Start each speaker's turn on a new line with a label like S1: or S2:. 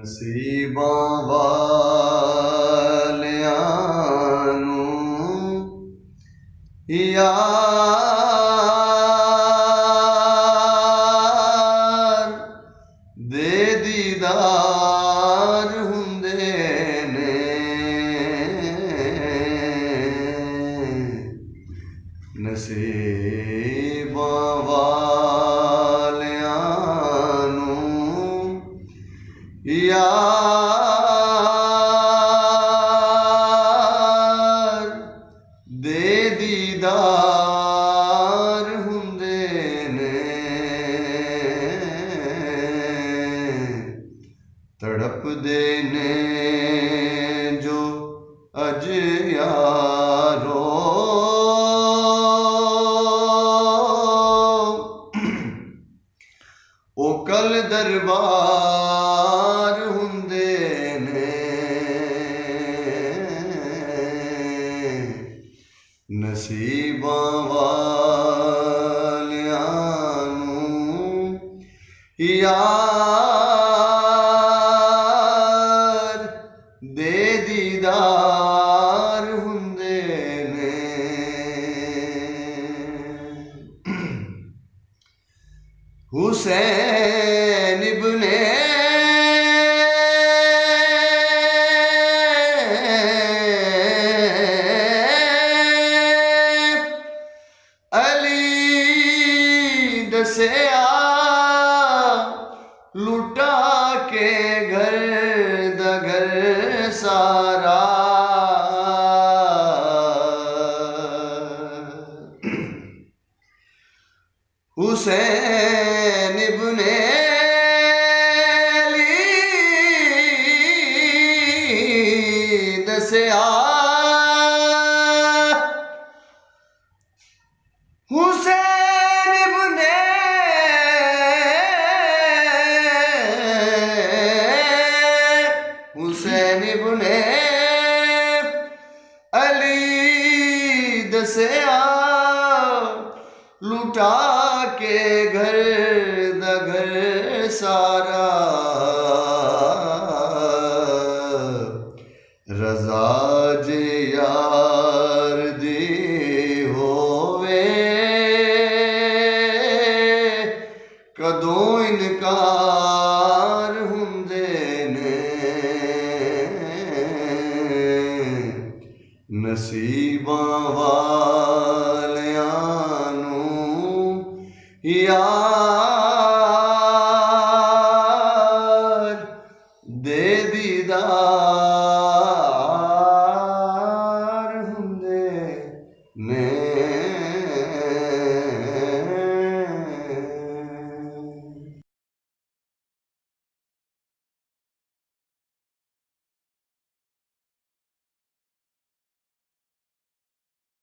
S1: ਨਸੀਬਾਂ ਵਾਲਿਆਂ ਨੂੰ ਯਾਰ ਦੇ ਦੀਦਾਰ ਹੁੰਦੇ ਨੇ। ਨਸੀਬਾਂ ਵਾਲਿਆਂ ਨੂੰ ਯਾਰ ਦੇ ਦੀਦਾਰ ਹੁੰਦੇ ਨੇ। ਤੜਪਦੇ ਨੇ ਜੋ ਅਜ ਯਾਰੋ ਉਹ ਕਲ ਦਰਬਾਰ ਹੁੰਦੇ ਨੇ। ਨਸੀਬਾਂ ਵਾਲਿਆਂ ਨੂੰ ਯਾਰ ਦੇ ਦੀਦਾਰ ਹੁੰਦੇ ਨੇ। हुसैन इब्ने अली दसिया लुटा के घर दा घर सारा। हुसैन इब्ने अली दसिया हुसैन इब्ने अली दसिया लुटा के घर दा घर सारा। रजा जे यार दी होवे कदों इनकार हुंदे ने। नसीबां वालियां नूं यार दे दीदार